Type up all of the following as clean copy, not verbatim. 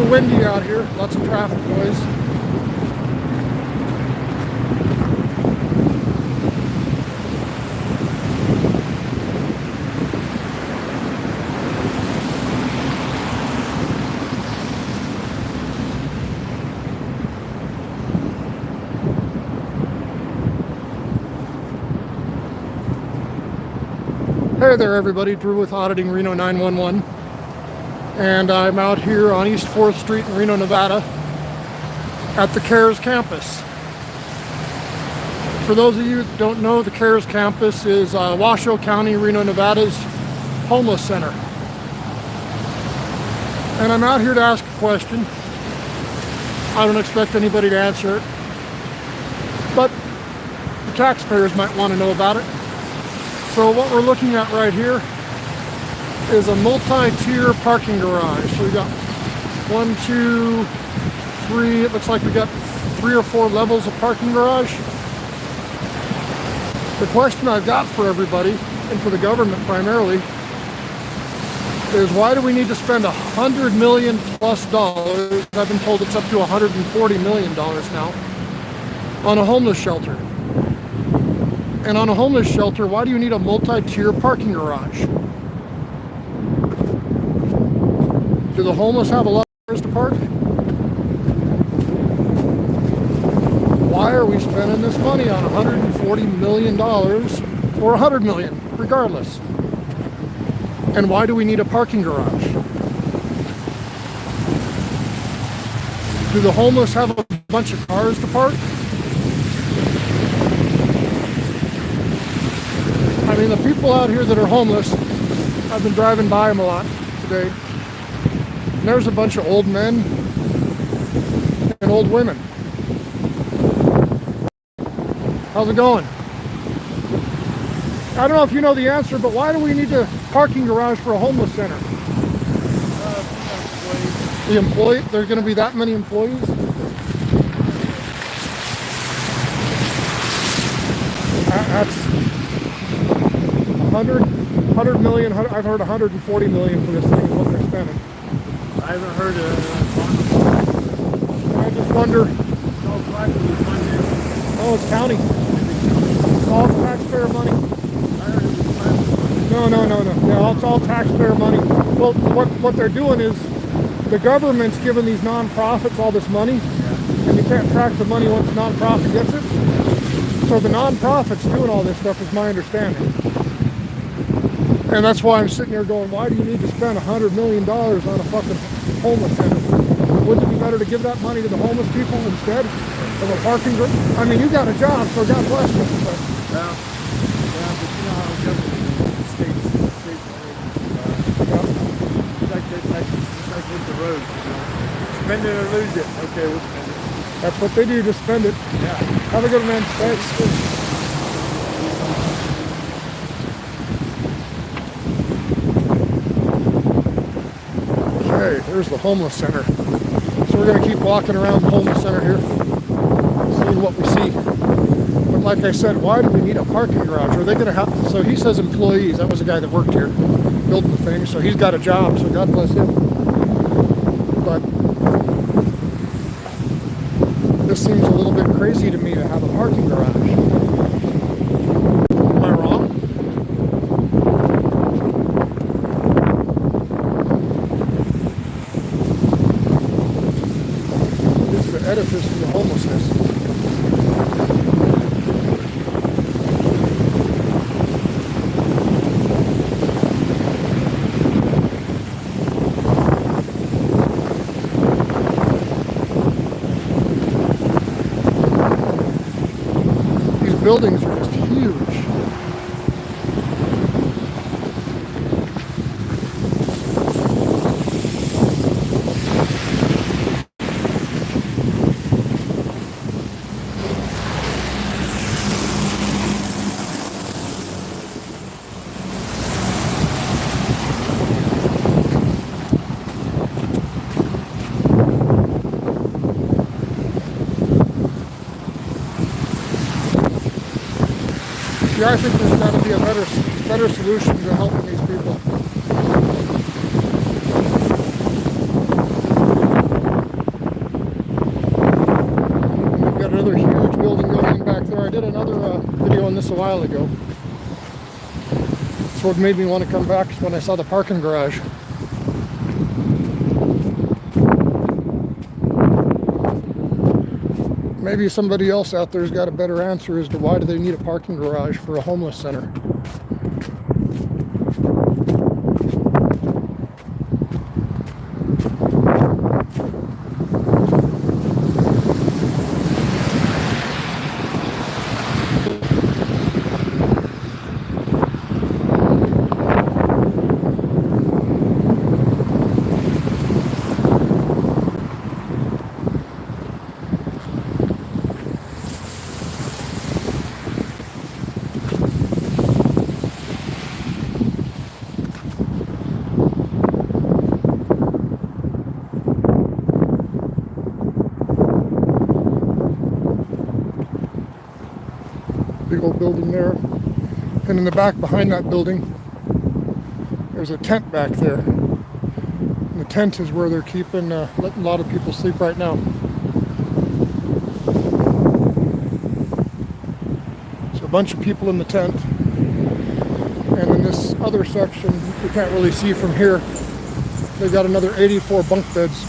little windy out here, lots of traffic noise. Hey there everybody, Drew with Auditing Reno 911, and I'm out here on East 4th Street in Reno, Nevada at the CARES campus. For those of you that don't know, the CARES campus is Washoe County, Reno, Nevada's homeless center. And I'm out here to ask a question. I don't expect anybody to answer it, but the taxpayers might want to know about it. So what we're looking at right here is a multi-tier parking garage. So we got 1, 2, 3, it looks like we got 3 or 4 levels of parking garage. The question I've got for everybody, and for the government primarily, is why do we need to spend $100 million plus dollars, I've been told it's up to $140 million now, on a homeless shelter? And on a homeless shelter, why do you need a multi-tier parking garage? Do the homeless have a lot of places to park? Why are we spending this money on $140 million or $100 million, regardless? And why do we need a parking garage? Do the homeless have a bunch of cars to park? I mean, the people out here that are homeless, I've been driving by them a lot today. And there's a bunch of old men and old women. How's it going? I don't know if you know the answer, but why do we need a parking garage for a homeless center? The employee, there's going to be that many employees? That's 100 million, I've heard 140 million for this thing is what they're spending. I haven't heard of I just wonder. Oh, it's county. It's all taxpayer money. No. Yeah, it's all taxpayer money. Well, what they're doing is the government's giving these nonprofits all this money, and you can't track the money once the nonprofit gets it. So the nonprofit's doing all this stuff, is my understanding. And that's why I'm sitting here going, why do you need to spend $100 million on a fucking homeless center? Wouldn't it be better to give that money to the homeless people instead of a parking garage? I mean, you got a job, so God bless you. But yeah, but you know how the government is, states, it's like with the roads, you know. Spend it or lose it. Okay, we'll spend it. that's what they do, just spend it. Yeah. Have a good one, man. Thanks. Okay, there's the homeless center. So we're going to keep walking around the homeless center here, seeing what we see. But like I said, why do we need a parking garage? Are they going to have, so he says employees. That was a guy that worked here, building the thing. So he's got a job, so God bless him. But this seems a little bit crazy to me to have a parking garage. Am I wrong? It's the edifice for the homelessness. Buildings are just huge. Yeah, I think there's got to be a better solution to helping these people. I did another video on this a while ago. So what made me want to come back is when I saw the parking garage. Maybe somebody else out there's got a better answer as to why do they need a parking garage for a homeless center. Big old building there. And in the back behind that building, there's a tent back there. And the tent is where they're keeping, letting a lot of people sleep right now. So a bunch of people in the tent. And in this other section, you can't really see from here, they've got another 84 bunk beds.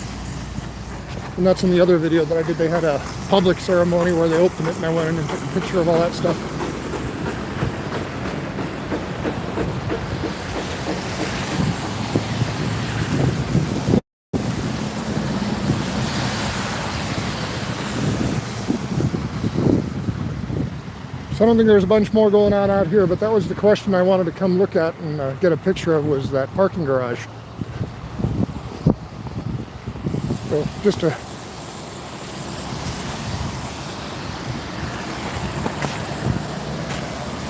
And that's in the other video that I did. They had a public ceremony where they opened it and I went in and took a picture of all that stuff. So I don't think there's a bunch more going on out here, but that was the question I wanted to come look at and get a picture of, was that parking garage. So just a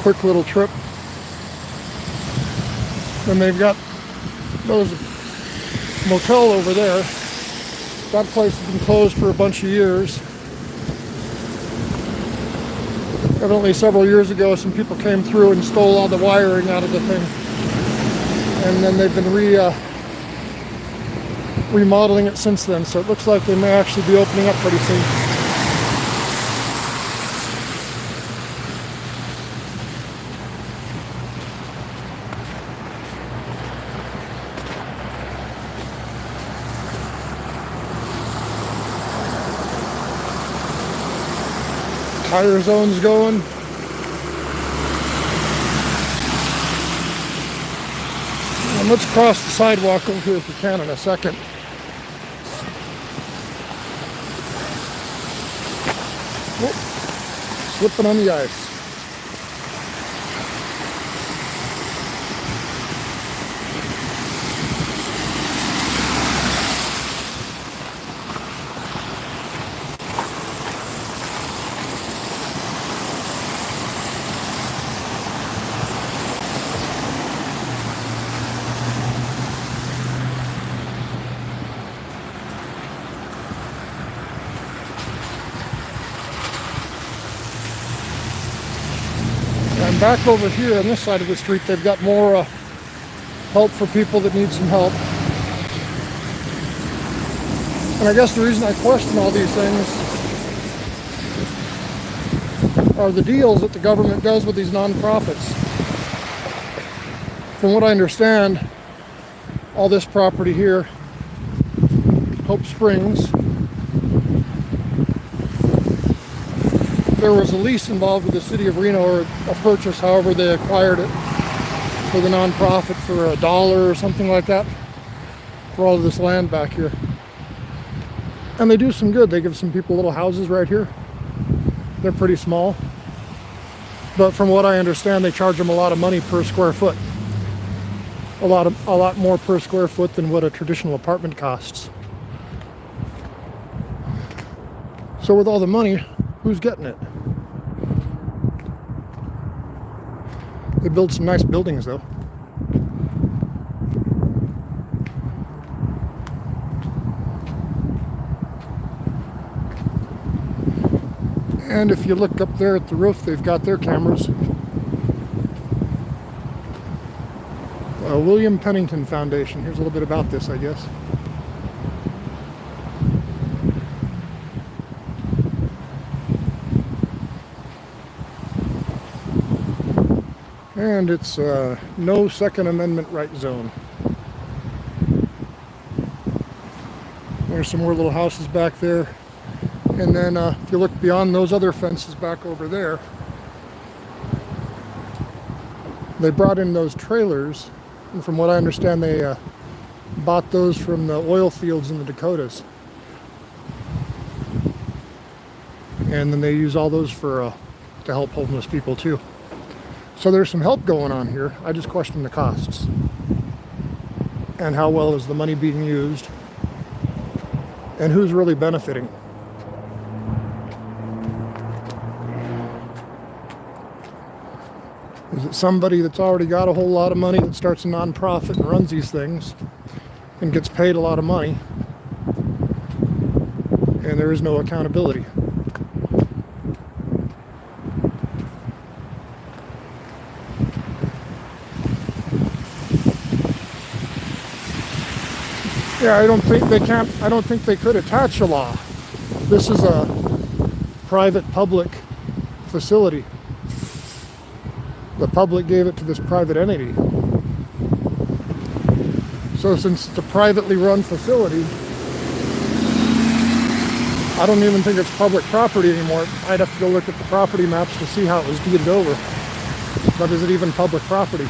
quick little trip. Then they've got those motel over there. That place has been closed for a bunch of years. Evidently several years ago some people came through and stole all the wiring out of the thing. And then they've been remodeling it since then. So it looks like they may actually be opening up pretty soon. Tire zone's going. And let's cross the sidewalk over here if we can in a second. Whoop. Slipping on the ice. And back over here on this side of the street, they've got more help for people that need some help. And I guess the reason I question all these things are the deals that the government does with these nonprofits. From what I understand, all this property here, Hope Springs, there was a lease involved with the city of Reno, or a purchase, however they acquired it, for the nonprofit for $1 or something like that, for all of this land back here. And they do some good. They give some people little houses right here. They're pretty small, but from what I understand, they charge them a lot of money per square foot. A lot more per square foot than what a traditional apartment costs. So with all the money, who's getting it? They build some nice buildings though. And if you look up there at the roof, they've got their cameras. William Pennington Foundation. Here's a little bit about this, I guess. And it's no Second Amendment right zone. There's some more little houses back there. And then if you look beyond those other fences back over there, they brought in those trailers. And from what I understand, they bought those from the oil fields in the Dakotas. And then they use all those for to help homeless people too. So there's some help going on here. I just question the costs. And how well is the money being used? And who's really benefiting? Is it somebody that's already got a whole lot of money that starts a nonprofit and runs these things and gets paid a lot of money, and there is no accountability? Yeah, I don't think they could attach a law. This is a private public facility. The public gave it to this private entity. So since it's a privately run facility, I don't even think it's public property anymore. I'd have to go look at the property maps to see how it was deeded over. But is it even public property?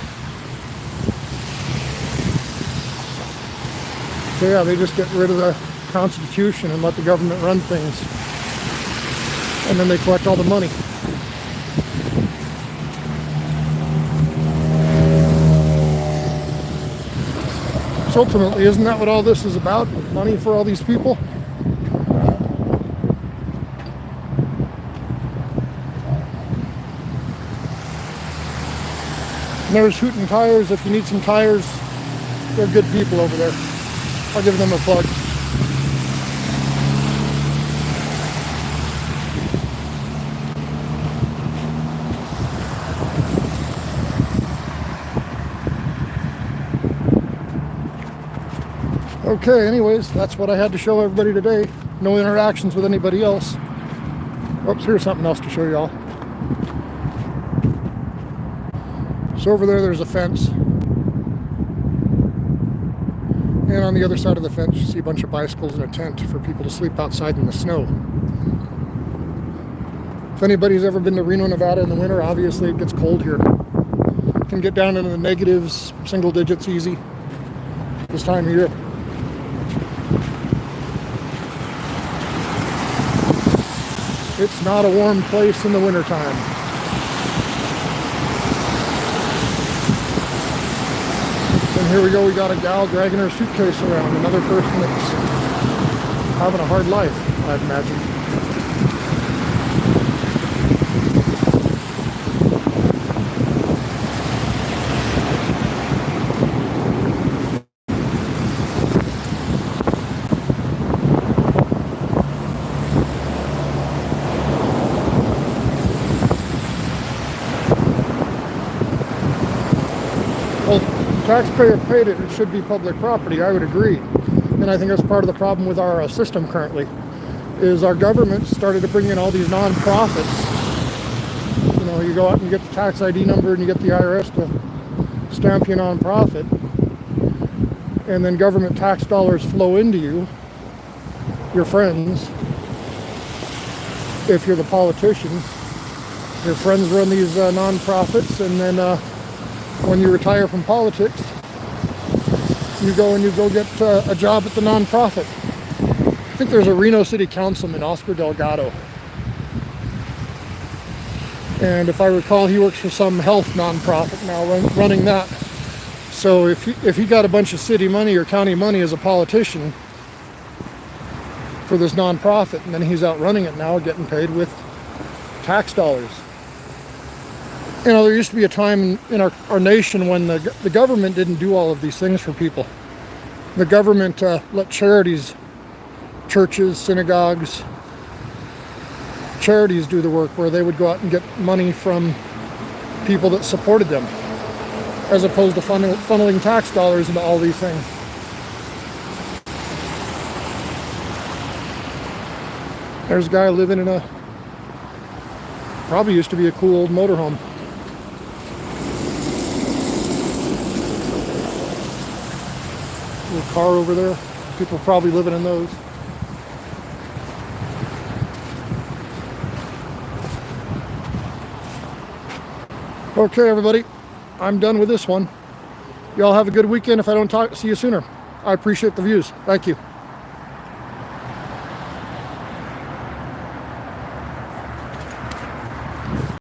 So yeah, they just get rid of the Constitution and let the government run things. And then they collect all the money. So ultimately, isn't that what all this is about? Money for all these people? And there's Hootin' Tires. If you need some tires, they're good people over there. I'll give them a plug. Okay, anyways, that's what I had to show everybody today. No interactions with anybody else. Oops, here's something else to show y'all. So over there's a fence. And on the other side of the fence, you see a bunch of bicycles and a tent for people to sleep outside in the snow. If anybody's ever been to Reno, Nevada in the winter, obviously it gets cold here. It can get down into the negatives, single digits easy this time of year. It's not a warm place in the wintertime. And here we go, we got a gal dragging her suitcase around, another person that's having a hard life, I'd imagine. Well, taxpayer paid it, it should be public property, I would agree. And I think that's part of the problem with our system currently, is our government started to bring in all these non-profits. You know, you go out and you get the tax ID number and you get the IRS to stamp your non-profit. And then government tax dollars flow into you, your friends. If you're the politician, your friends run these non-profits, and then when you retire from politics, you go get a job at the nonprofit. I think there's a Reno City Councilman, Oscar Delgado. And if I recall, he works for some health nonprofit now running that. So if he got a bunch of city money or county money as a politician for this nonprofit, and then he's out running it now, getting paid with tax dollars. You know, there used to be a time in our nation when the government didn't do all of these things for people. The government let charities, churches, synagogues, charities do the work, where they would go out and get money from people that supported them, as opposed to funneling tax dollars into all these things. There's a guy living in probably used to be a cool old motorhome. Little car over there. People probably living in those. Okay, everybody, I'm done with this one. Y'all have a good weekend if I don't see you sooner. I appreciate the views. Thank you.